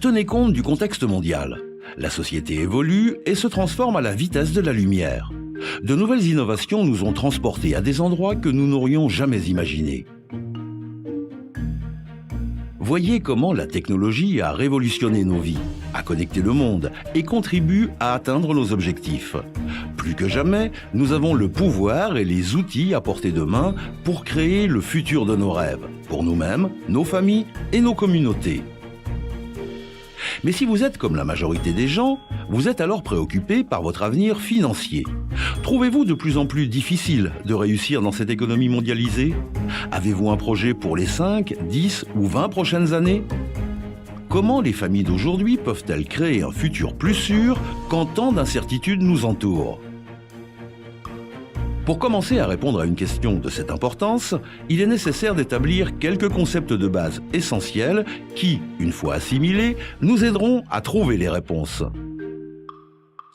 Tenez compte du contexte mondial. La société évolue et se transforme à la vitesse de la lumière. De nouvelles innovations nous ont transportés à des endroits que nous n'aurions jamais imaginés. Voyez comment la technologie a révolutionné nos vies, a connecté le monde et contribue à atteindre nos objectifs. Plus que jamais, nous avons le pouvoir et les outils à portée de main pour créer le futur de nos rêves, pour nous-mêmes, nos familles et nos communautés. Mais si vous êtes comme la majorité des gens, vous êtes alors préoccupé par votre avenir financier. Trouvez-vous de plus en plus difficile de réussir dans cette économie mondialisée? Avez-vous un projet pour les 5, 10 ou 20 prochaines années? Comment les familles d'aujourd'hui peuvent-elles créer un futur plus sûr quand tant d'incertitudes nous entourent? Pour commencer à répondre à une question de cette importance, il est nécessaire d'établir quelques concepts de base essentiels qui, une fois assimilés, nous aideront à trouver les réponses.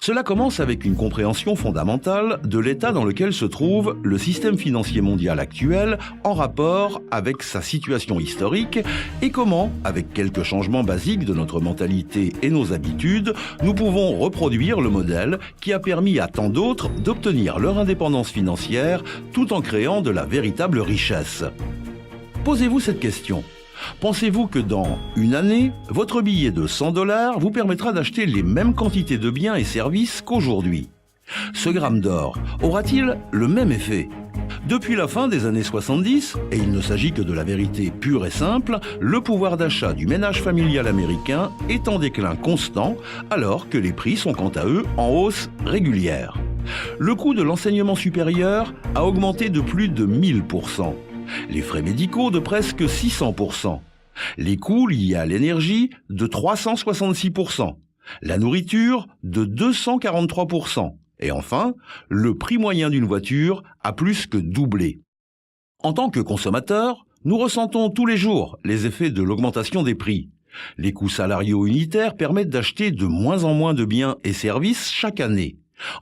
Cela commence avec une compréhension fondamentale de l'état dans lequel se trouve le système financier mondial actuel en rapport avec sa situation historique et comment, avec quelques changements basiques de notre mentalité et nos habitudes, nous pouvons reproduire le modèle qui a permis à tant d'autres d'obtenir leur indépendance financière tout en créant de la véritable richesse. Posez-vous cette question. Pensez-vous que dans une année, votre billet de 100 $ vous permettra d'acheter les mêmes quantités de biens et services qu'aujourd'hui? Ce gramme d'or aura-t-il le même effet? Depuis la fin des années 70, et il ne s'agit que de la vérité pure et simple, le pouvoir d'achat du ménage familial américain est en déclin constant, alors que les prix sont quant à eux en hausse régulière. Le coût de l'enseignement supérieur a augmenté de plus de 1000%. Les frais médicaux de presque 600%, les coûts liés à l'énergie de 366%, la nourriture de 243%, et enfin, le prix moyen d'une voiture a plus que doublé. En tant que consommateurs, nous ressentons tous les jours les effets de l'augmentation des prix. Les coûts salariaux unitaires permettent d'acheter de moins en moins de biens et services chaque année.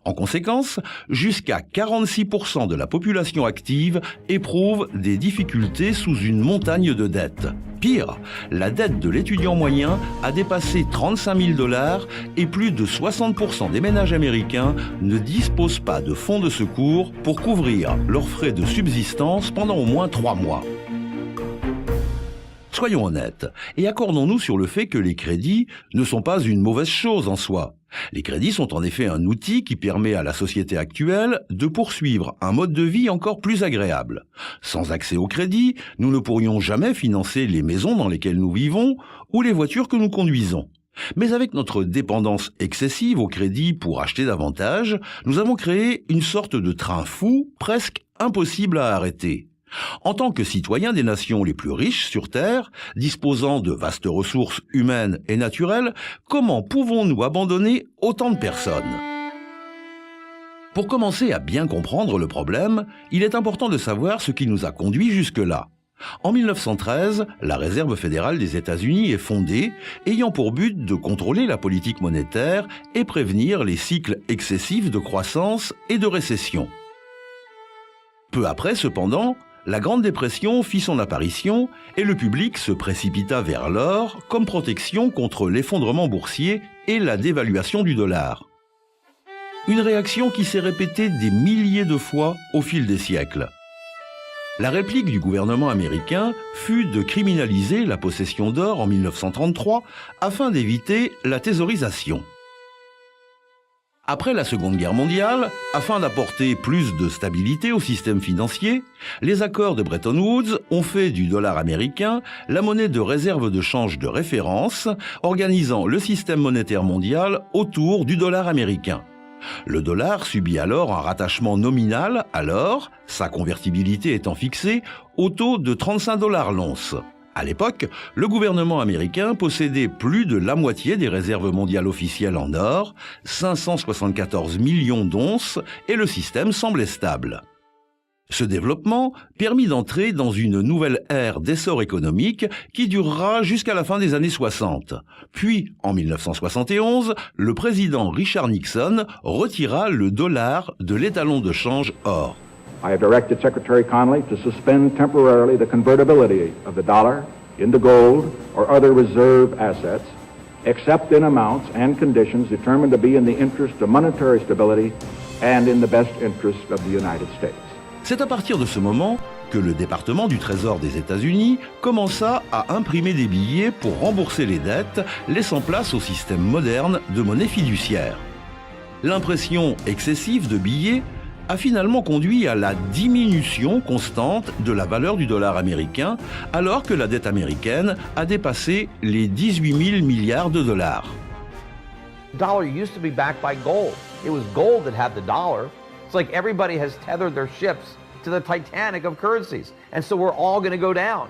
En conséquence, jusqu'à 46% de la population active éprouve des difficultés sous une montagne de dettes. Pire, la dette de l'étudiant moyen a dépassé 35 000 $ et plus de 60% des ménages américains ne disposent pas de fonds de secours pour couvrir leurs frais de subsistance pendant au moins 3 mois. Soyons honnêtes et accordons-nous sur le fait que les crédits ne sont pas une mauvaise chose en soi. Les crédits sont en effet un outil qui permet à la société actuelle de poursuivre un mode de vie encore plus agréable. Sans accès au crédit, nous ne pourrions jamais financer les maisons dans lesquelles nous vivons ou les voitures que nous conduisons. Mais avec notre dépendance excessive au crédit pour acheter davantage, nous avons créé une sorte de train fou presque impossible à arrêter. En tant que citoyens des nations les plus riches sur Terre, disposant de vastes ressources humaines et naturelles, comment pouvons-nous abandonner autant de personnes? Pour commencer à bien comprendre le problème, il est important de savoir ce qui nous a conduits jusque-là. En 1913, la Réserve fédérale des États-Unis est fondée, ayant pour but de contrôler la politique monétaire et prévenir les cycles excessifs de croissance et de récession. Peu après, cependant, la Grande Dépression fit son apparition et le public se précipita vers l'or comme protection contre l'effondrement boursier et la dévaluation du dollar. Une réaction qui s'est répétée des milliers de fois au fil des siècles. La réplique du gouvernement américain fut de criminaliser la possession d'or en 1933 afin d'éviter la thésaurisation. Après la Seconde Guerre mondiale, afin d'apporter plus de stabilité au système financier, les accords de Bretton Woods ont fait du dollar américain la monnaie de réserve de change de référence, organisant le système monétaire mondial autour du dollar américain. Le dollar subit alors un rattachement nominal à l'or, sa convertibilité étant fixée au taux de 35 $ l'once. À l'époque, le gouvernement américain possédait plus de la moitié des réserves mondiales officielles en or, 574 millions d'onces, et le système semblait stable. Ce développement permit d'entrer dans une nouvelle ère d'essor économique qui durera jusqu'à la fin des années 60. Puis, en 1971, le président Richard Nixon retira le dollar de l'étalon de change or. I have directed Secretary Connally to suspend temporarily the convertibility of the dollar into gold or other reserve assets except in amounts and conditions determined to be in the interest of monetary stability and in the best interest of the United States. C'est à partir de ce moment que le département du Trésor des États-Unis commença à imprimer des billets pour rembourser les dettes, laissant place au système moderne de monnaie fiduciaire. L'impression excessive de billets a finalement conduit à la diminution constante de la valeur du dollar américain, alors que la dette américaine a dépassé les 18 000 milliards de dollars. The dollar used to be backed by gold. It was gold that had the dollar. It's like everybody has tethered their ships to the Titanic of currencies, and so we're all going to go down.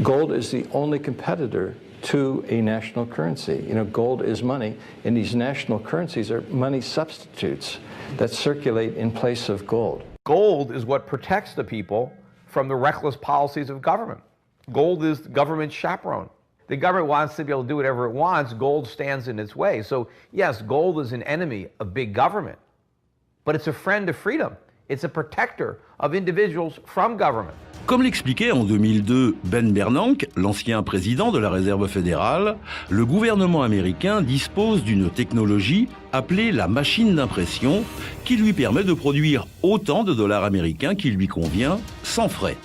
Gold is the only competitor to a national currency. You know, gold is money, and these national currencies are money substitutes that circulate in place of gold. Gold is what protects the people from the reckless policies of government. Gold is the government's chaperone. The government wants to be able to do whatever it wants. Gold stands in its way. So yes, gold is an enemy of big government, but it's a friend of freedom. It's a protector of individuals from government. Comme l'expliquait en 2002 Ben Bernanke, l'ancien président de la Réserve fédérale, le gouvernement américain dispose d'une technologie appelée la machine d'impression qui lui permet de produire autant de dollars américains qu'il lui convient sans frais.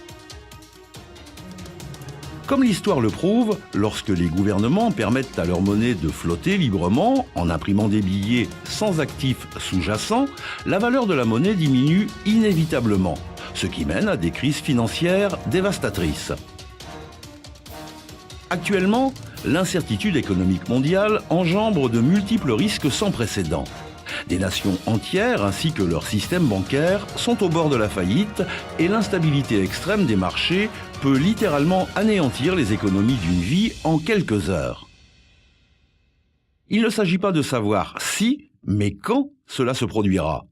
Comme l'histoire le prouve, lorsque les gouvernements permettent à leur monnaie de flotter librement en imprimant des billets sans actifs sous-jacents, la valeur de la monnaie diminue inévitablement, ce qui mène à des crises financières dévastatrices. Actuellement, l'incertitude économique mondiale engendre de multiples risques sans précédent. Des nations entières ainsi que leur système bancaire sont au bord de la faillite et l'instabilité extrême des marchés peut littéralement anéantir les économies d'une vie en quelques heures. Il ne s'agit pas de savoir si, mais quand cela se produira.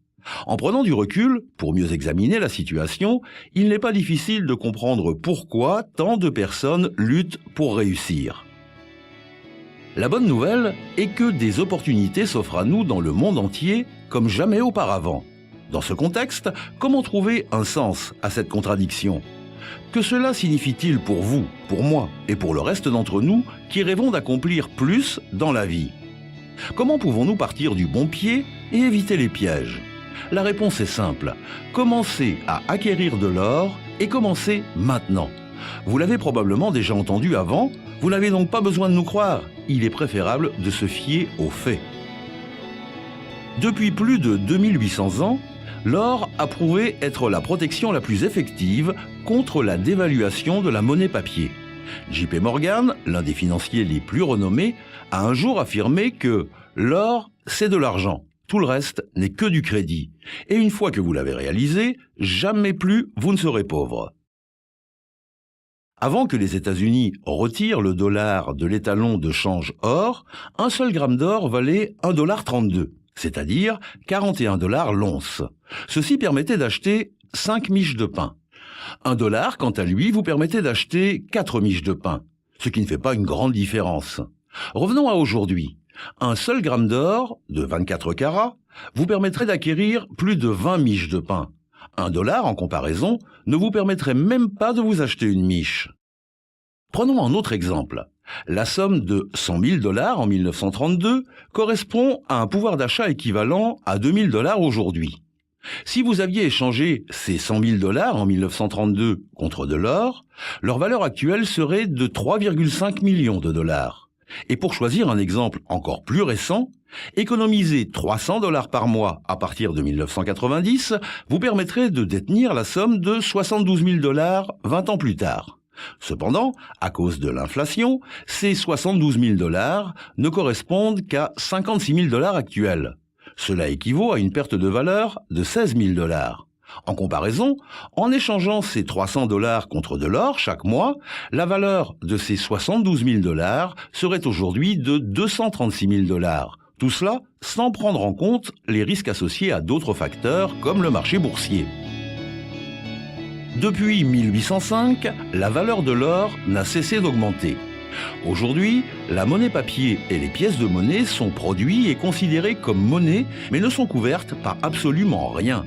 En prenant du recul, pour mieux examiner la situation, il n'est pas difficile de comprendre pourquoi tant de personnes luttent pour réussir. La bonne nouvelle est que des opportunités s'offrent à nous dans le monde entier comme jamais auparavant. Dans ce contexte, comment trouver un sens à cette contradiction ? Que cela signifie-t-il pour vous, pour moi et pour le reste d'entre nous qui rêvons d'accomplir plus dans la vie ? Comment pouvons-nous partir du bon pied et éviter les pièges ? La réponse est simple. Commencez à acquérir de l'or et commencez maintenant. Vous l'avez probablement déjà entendu avant, vous n'avez donc pas besoin de nous croire. Il est préférable de se fier aux faits. Depuis plus de 2800 ans, l'or a prouvé être la protection la plus effective contre la dévaluation de la monnaie papier. JP Morgan, l'un des financiers les plus renommés, a un jour affirmé que l'or, c'est de l'argent. Tout le reste n'est que du crédit. Et une fois que vous l'avez réalisé, jamais plus vous ne serez pauvre. Avant que les États-Unis retirent le dollar de l'étalon de change or, un seul gramme d'or valait 1,32 $, c'est-à-dire 41 $ l'once. Ceci permettait d'acheter 5 miches de pain. 1 $, quant à lui, vous permettait d'acheter 4 miches de pain, ce qui ne fait pas une grande différence. Revenons à aujourd'hui. Un seul gramme d'or, de 24 carats, vous permettrait d'acquérir plus de 20 miches de pain. 1 $, en comparaison, ne vous permettrait même pas de vous acheter une miche. Prenons un autre exemple. La somme de 100 000 $ en 1932 correspond à un pouvoir d'achat équivalent à 2 000 $ aujourd'hui. Si vous aviez échangé ces 100 000 $ en 1932 contre de l'or, leur valeur actuelle serait de 3,5 millions de dollars. Et pour choisir un exemple encore plus récent, économiser 300 $ par mois à partir de 1990 vous permettrait de détenir la somme de 72 000 $ 20 ans plus tard. Cependant, à cause de l'inflation, ces 72 000 $ ne correspondent qu'à 56 000 $ actuels. Cela équivaut à une perte de valeur de 16 000 $. En comparaison, en échangeant ces 300 $ contre de l'or chaque mois, la valeur de ces 72 000 $ serait aujourd'hui de 236 000 $. Tout cela sans prendre en compte les risques associés à d'autres facteurs comme le marché boursier. Depuis 1805, la valeur de l'or n'a cessé d'augmenter. Aujourd'hui, la monnaie papier et les pièces de monnaie sont produits et considérés comme monnaie, mais ne sont couvertes par absolument rien.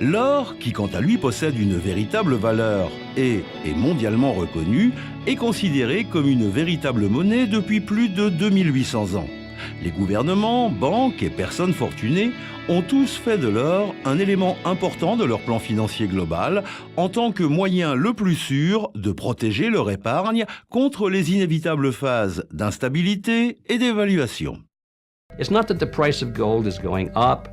L'or, qui quant à lui possède une véritable valeur et est mondialement reconnu, est considéré comme une véritable monnaie depuis plus de 2800 ans. Les gouvernements, banques et personnes fortunées ont tous fait de l'or un élément important de leur plan financier global en tant que moyen le plus sûr de protéger leur épargne contre les inévitables phases d'instabilité et d'évaluation. It's not that the price of gold is going up,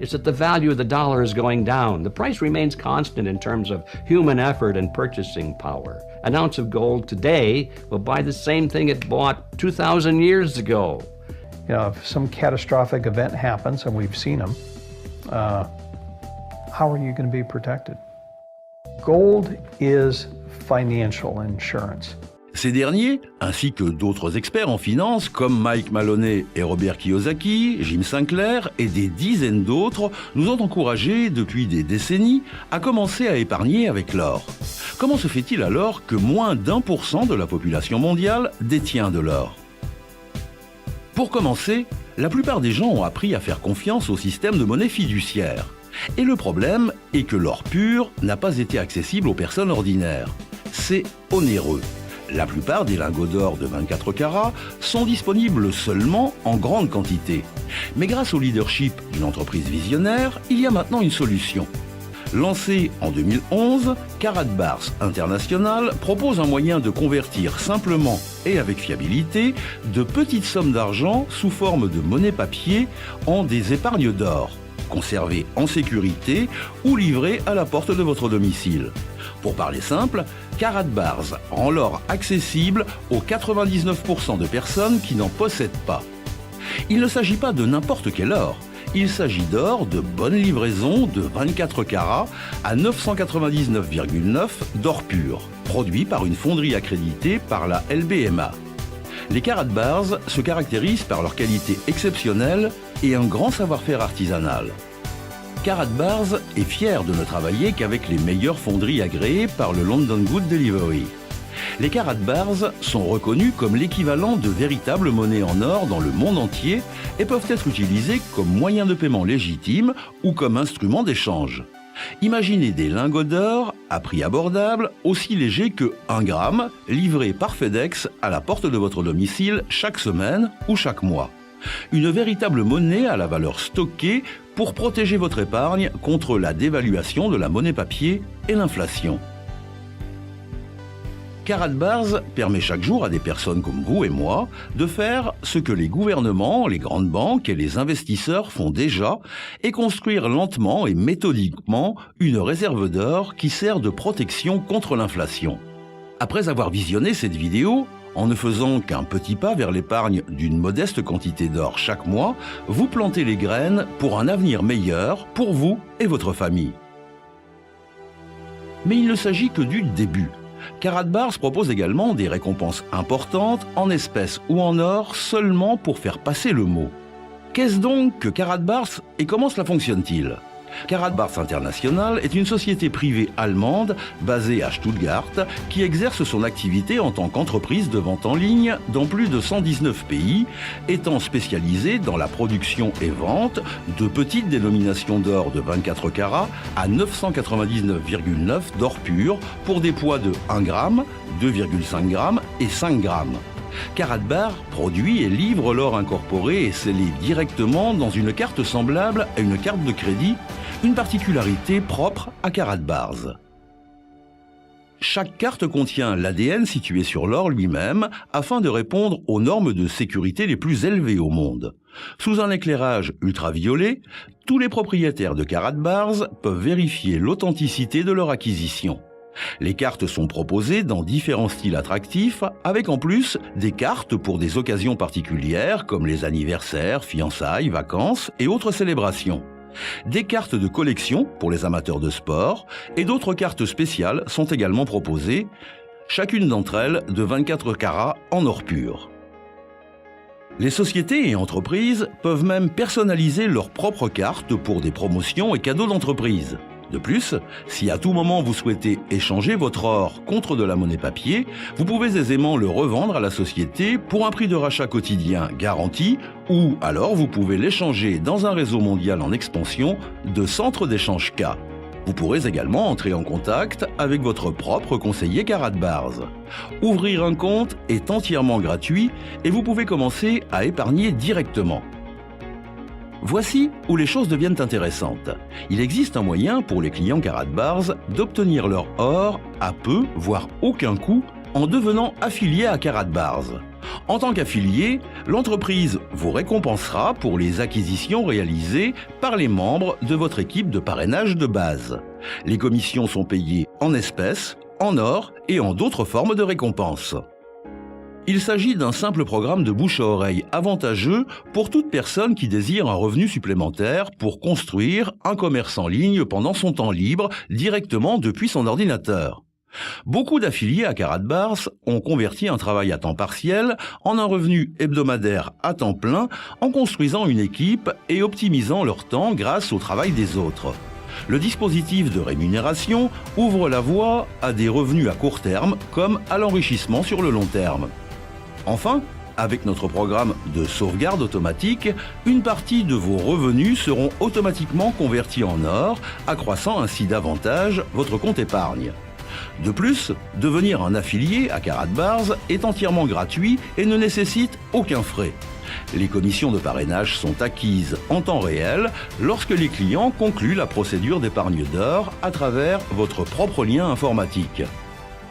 it's that the value of the dollar is going down. The price remains constant in terms of human effort and purchasing power. An ounce of gold today will buy the same thing it bought 2,000 years ago. You know, if some catastrophic event happens, and we've seen them, how are you going to be protected? Gold is financial insurance. Ces derniers, ainsi que d'autres experts en finance comme Mike Maloney et Robert Kiyosaki, Jim Sinclair et des dizaines d'autres, nous ont encouragés depuis des décennies à commencer à épargner avec l'or. Comment se fait-il alors que moins d'1% de la population mondiale détient de l'or ? Pour commencer, la plupart des gens ont appris à faire confiance au système de monnaie fiduciaire. Et le problème est que l'or pur n'a pas été accessible aux personnes ordinaires. C'est onéreux. La plupart des lingots d'or de 24 carats sont disponibles seulement en grande quantité. Mais grâce au leadership d'une entreprise visionnaire, il y a maintenant une solution. Lancé en 2011, Karatbars International propose un moyen de convertir simplement et avec fiabilité de petites sommes d'argent sous forme de monnaie papier en des épargnes d'or, conservées en sécurité ou livrées à la porte de votre domicile. Pour parler simple, Karatbars rend l'or accessible aux 99% de personnes qui n'en possèdent pas. Il ne s'agit pas de n'importe quel or. Il s'agit d'or de bonne livraison de 24 carats à 999,9 d'or pur, produit par une fonderie accréditée par la LBMA. Les Karatbars se caractérisent par leur qualité exceptionnelle et un grand savoir-faire artisanal. Karatbars est fier de ne travailler qu'avec les meilleures fonderies agréées par le London Good Delivery. Les Karatbars sont reconnus comme l'équivalent de véritables monnaies en or dans le monde entier et peuvent être utilisés comme moyen de paiement légitime ou comme instrument d'échange. Imaginez des lingots d'or à prix abordable, aussi légers que 1 gramme, livrés par FedEx à la porte de votre domicile chaque semaine ou chaque mois. Une véritable monnaie à la valeur stockée pour protéger votre épargne contre la dévaluation de la monnaie papier et l'inflation. Karatbars permet chaque jour à des personnes comme vous et moi de faire ce que les gouvernements, les grandes banques et les investisseurs font déjà et construire lentement et méthodiquement une réserve d'or qui sert de protection contre l'inflation. Après avoir visionné cette vidéo, en ne faisant qu'un petit pas vers l'épargne d'une modeste quantité d'or chaque mois, vous plantez les graines pour un avenir meilleur pour vous et votre famille. Mais il ne s'agit que du début. Karatbars propose également des récompenses importantes en espèces ou en or seulement pour faire passer le mot. Qu'est-ce donc que Karatbars et comment cela fonctionne-t-il ? Karatbars International est une société privée allemande basée à Stuttgart qui exerce son activité en tant qu'entreprise de vente en ligne dans plus de 119 pays, étant spécialisée dans la production et vente de petites dénominations d'or de 24 carats à 999,9 d'or pur pour des poids de 1 gramme, 2,5 grammes et 5 grammes. Karatbars produit et livre l'or incorporé et scellé directement dans une carte semblable à une carte de crédit, une particularité propre à Karatbars. Chaque carte contient l'ADN situé sur l'or lui-même afin de répondre aux normes de sécurité les plus élevées au monde. Sous un éclairage ultraviolet, tous les propriétaires de Karatbars peuvent vérifier l'authenticité de leur acquisition. Les cartes sont proposées dans différents styles attractifs, avec en plus des cartes pour des occasions particulières comme les anniversaires, fiançailles, vacances et autres célébrations. Des cartes de collection pour les amateurs de sport et d'autres cartes spéciales sont également proposées, chacune d'entre elles de 24 carats en or pur. Les sociétés et entreprises peuvent même personnaliser leurs propres cartes pour des promotions et cadeaux d'entreprise. De plus, si à tout moment vous souhaitez échanger votre or contre de la monnaie papier, vous pouvez aisément le revendre à la société pour un prix de rachat quotidien garanti, ou alors vous pouvez l'échanger dans un réseau mondial en expansion de centres d'échange K. Vous pourrez également entrer en contact avec votre propre conseiller Karatbars. Ouvrir un compte est entièrement gratuit et vous pouvez commencer à épargner directement. Voici où les choses deviennent intéressantes. Il existe un moyen pour les clients Karatbars d'obtenir leur or à peu, voire aucun coût, en devenant affilié à Karatbars. En tant qu'affilié, l'entreprise vous récompensera pour les acquisitions réalisées par les membres de votre équipe de parrainage de base. Les commissions sont payées en espèces, en or et en d'autres formes de récompenses. Il s'agit d'un simple programme de bouche à oreille avantageux pour toute personne qui désire un revenu supplémentaire pour construire un commerce en ligne pendant son temps libre directement depuis son ordinateur. Beaucoup d'affiliés à Karatbars ont converti un travail à temps partiel en un revenu hebdomadaire à temps plein en construisant une équipe et optimisant leur temps grâce au travail des autres. Le dispositif de rémunération ouvre la voie à des revenus à court terme comme à l'enrichissement sur le long terme. Enfin, avec notre programme de sauvegarde automatique, une partie de vos revenus seront automatiquement convertis en or, accroissant ainsi davantage votre compte épargne. De plus, devenir un affilié à Karatbars est entièrement gratuit et ne nécessite aucun frais. Les commissions de parrainage sont acquises en temps réel lorsque les clients concluent la procédure d'épargne d'or à travers votre propre lien informatique.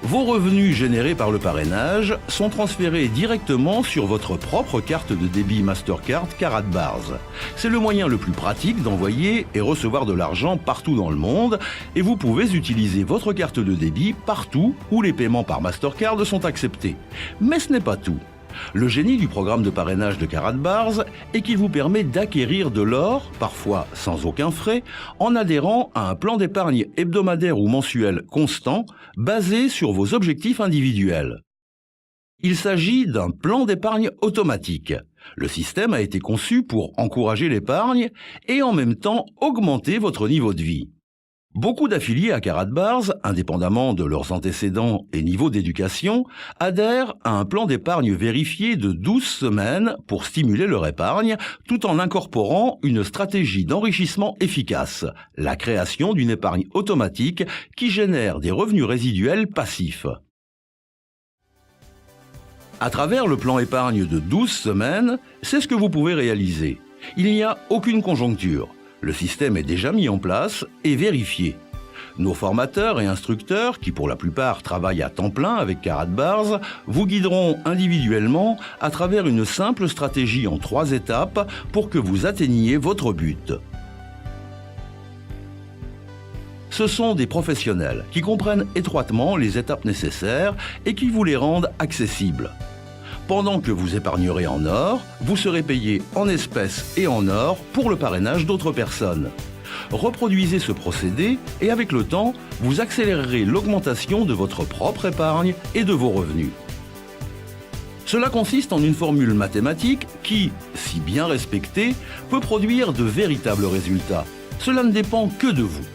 Vos revenus générés par le parrainage sont transférés directement sur votre propre carte de débit Mastercard Karatbars. C'est le moyen le plus pratique d'envoyer et recevoir de l'argent partout dans le monde et vous pouvez utiliser votre carte de débit partout où les paiements par Mastercard sont acceptés. Mais ce n'est pas tout. Le génie du programme de parrainage de Karatbars est qu'il vous permet d'acquérir de l'or, parfois sans aucun frais, en adhérant à un plan d'épargne hebdomadaire ou mensuel constant, basé sur vos objectifs individuels. Il s'agit d'un plan d'épargne automatique. Le système a été conçu pour encourager l'épargne et en même temps augmenter votre niveau de vie. Beaucoup d'affiliés à Karatbars, indépendamment de leurs antécédents et niveau d'éducation, adhèrent à un plan d'épargne vérifié de 12 semaines pour stimuler leur épargne, tout en incorporant une stratégie d'enrichissement efficace, la création d'une épargne automatique qui génère des revenus résiduels passifs. À travers le plan épargne de 12 semaines, c'est ce que vous pouvez réaliser. Il n'y a aucune conjoncture. Le système est déjà mis en place et vérifié. Nos formateurs et instructeurs, qui pour la plupart travaillent à temps plein avec Karatbars, vous guideront individuellement à travers une simple stratégie en 3 étapes pour que vous atteigniez votre but. Ce sont des professionnels qui comprennent étroitement les étapes nécessaires et qui vous les rendent accessibles. Pendant que vous épargnerez en or, vous serez payé en espèces et en or pour le parrainage d'autres personnes. Reproduisez ce procédé et avec le temps, vous accélérerez l'augmentation de votre propre épargne et de vos revenus. Cela consiste en une formule mathématique qui, si bien respectée, peut produire de véritables résultats. Cela ne dépend que de vous.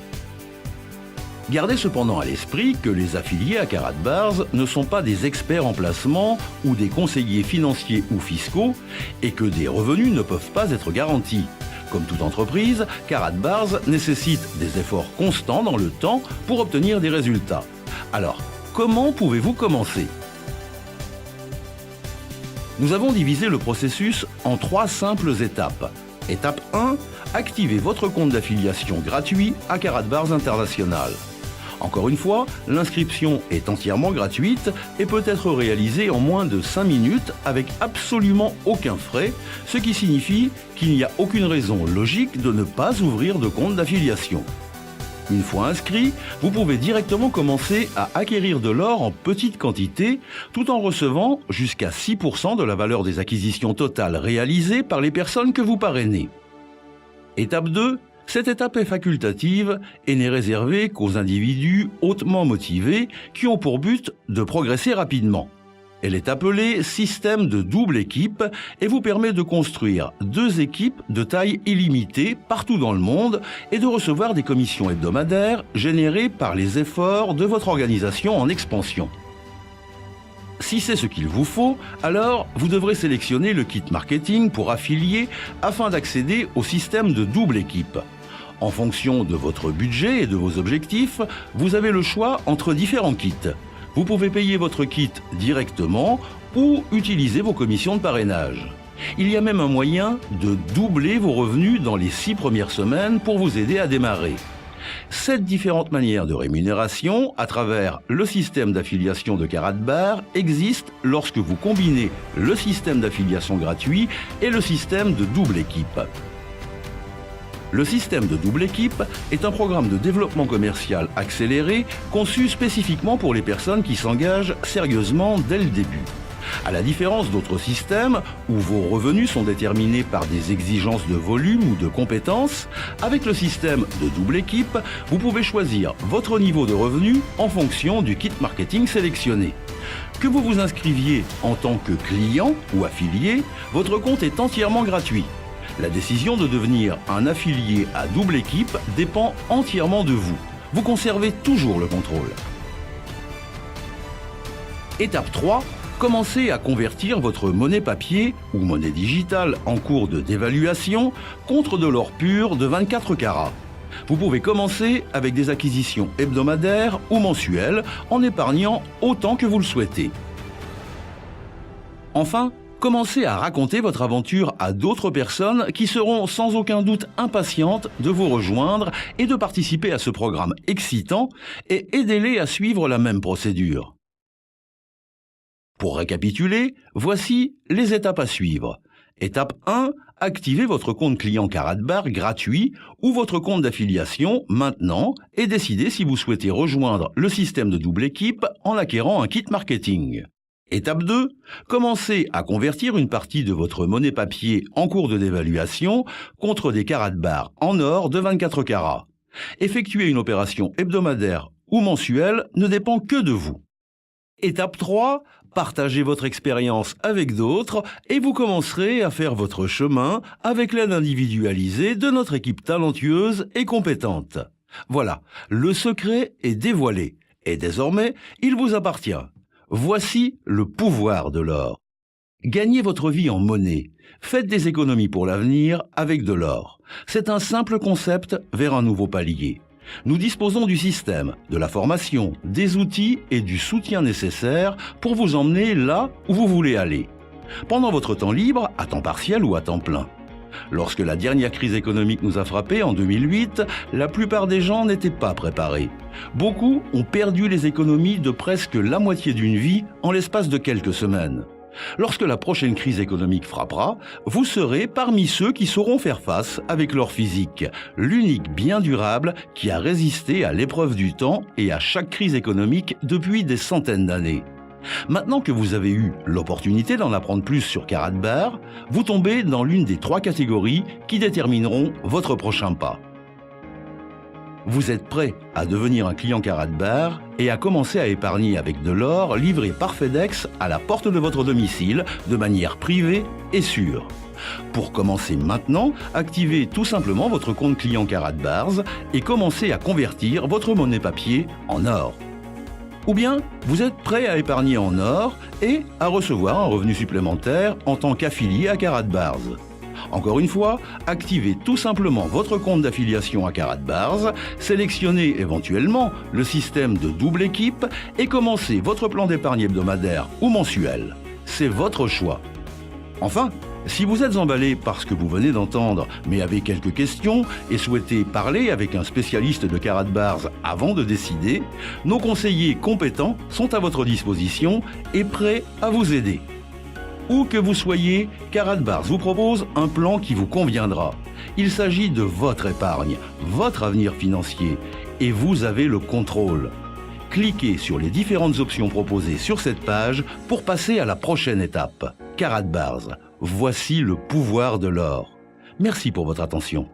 Gardez cependant à l'esprit que les affiliés à Karatbars ne sont pas des experts en placement ou des conseillers financiers ou fiscaux et que des revenus ne peuvent pas être garantis. Comme toute entreprise, Karatbars nécessite des efforts constants dans le temps pour obtenir des résultats. Alors, comment pouvez-vous commencer ? Nous avons divisé le processus en 3 simples étapes. Étape 1, activez votre compte d'affiliation gratuit à Karatbars International. Encore une fois, l'inscription est entièrement gratuite et peut être réalisée en moins de 5 minutes avec absolument aucun frais, ce qui signifie qu'il n'y a aucune raison logique de ne pas ouvrir de compte d'affiliation. Une fois inscrit, vous pouvez directement commencer à acquérir de l'or en petite quantité, tout en recevant jusqu'à 6% de la valeur des acquisitions totales réalisées par les personnes que vous parrainez. Étape 2. Cette étape est facultative et n'est réservée qu'aux individus hautement motivés qui ont pour but de progresser rapidement. Elle est appelée système de double équipe et vous permet de construire 2 équipes de taille illimitée partout dans le monde et de recevoir des commissions hebdomadaires générées par les efforts de votre organisation en expansion. Si c'est ce qu'il vous faut, alors vous devrez sélectionner le kit marketing pour affiliés afin d'accéder au système de double équipe. En fonction de votre budget et de vos objectifs, vous avez le choix entre différents kits. Vous pouvez payer votre kit directement ou utiliser vos commissions de parrainage. Il y a même un moyen de doubler vos revenus dans les 6 premières semaines pour vous aider à démarrer. 7 différentes manières de rémunération à travers le système d'affiliation de Karatbar existent lorsque vous combinez le système d'affiliation gratuit et le système de double équipe. Le système de double équipe est un programme de développement commercial accéléré conçu spécifiquement pour les personnes qui s'engagent sérieusement dès le début. À la différence d'autres systèmes où vos revenus sont déterminés par des exigences de volume ou de compétences, avec le système de double équipe, vous pouvez choisir votre niveau de revenu en fonction du kit marketing sélectionné. Que vous vous inscriviez en tant que client ou affilié, votre compte est entièrement gratuit. La décision de devenir un affilié à double équipe dépend entièrement de vous. Vous conservez toujours le contrôle. Étape 3. Commencez à convertir votre monnaie papier ou monnaie digitale en cours de dévaluation contre de l'or pur de 24 carats. Vous pouvez commencer avec des acquisitions hebdomadaires ou mensuelles en épargnant autant que vous le souhaitez. Enfin, commencez à raconter votre aventure à d'autres personnes qui seront sans aucun doute impatientes de vous rejoindre et de participer à ce programme excitant et aidez-les à suivre la même procédure. Pour récapituler, voici les étapes à suivre. Étape 1, activez votre compte client Karatbar gratuit ou votre compte d'affiliation maintenant et décidez si vous souhaitez rejoindre le système de double équipe en acquérant un kit marketing. Étape 2, commencez à convertir une partie de votre monnaie papier en cours de dévaluation contre des Karatbar en or de 24 carats. Effectuer une opération hebdomadaire ou mensuelle ne dépend que de vous. Étape 3, partagez votre expérience avec d'autres et vous commencerez à faire votre chemin avec l'aide individualisée de notre équipe talentueuse et compétente. Voilà, le secret est dévoilé et désormais, il vous appartient. Voici le pouvoir de l'or. Gagnez votre vie en monnaie. Faites des économies pour l'avenir avec de l'or. C'est un simple concept vers un nouveau palier. Nous disposons du système, de la formation, des outils et du soutien nécessaires pour vous emmener là où vous voulez aller. Pendant votre temps libre, à temps partiel ou à temps plein. Lorsque la dernière crise économique nous a frappés en 2008, la plupart des gens n'étaient pas préparés. Beaucoup ont perdu les économies de presque la moitié d'une vie en l'espace de quelques semaines. Lorsque la prochaine crise économique frappera, vous serez parmi ceux qui sauront faire face avec leur physique, l'unique bien durable qui a résisté à l'épreuve du temps et à chaque crise économique depuis des centaines d'années. Maintenant que vous avez eu l'opportunité d'en apprendre plus sur Karatbar, vous tombez dans l'une des 3 catégories qui détermineront votre prochain pas. Vous êtes prêt à devenir un client Karatbar et à commencer à épargner avec de l'or livré par FedEx à la porte de votre domicile de manière privée et sûre. Pour commencer maintenant, activez tout simplement votre compte client Karatbars et commencez à convertir votre monnaie papier en or. Ou bien, vous êtes prêt à épargner en or et à recevoir un revenu supplémentaire en tant qu'affilié à Karatbars. Encore une fois, activez tout simplement votre compte d'affiliation à Karatbars, sélectionnez éventuellement le système de double équipe et commencez votre plan d'épargne hebdomadaire ou mensuel. C'est votre choix. Enfin, si vous êtes emballé par ce que vous venez d'entendre, mais avez quelques questions et souhaitez parler avec un spécialiste de Karatbars avant de décider, nos conseillers compétents sont à votre disposition et prêts à vous aider. Où que vous soyez, Karatbars vous propose un plan qui vous conviendra. Il s'agit de votre épargne, votre avenir financier, et vous avez le contrôle. Cliquez sur les différentes options proposées sur cette page pour passer à la prochaine étape. Karatbars, voici le pouvoir de l'or. Merci pour votre attention.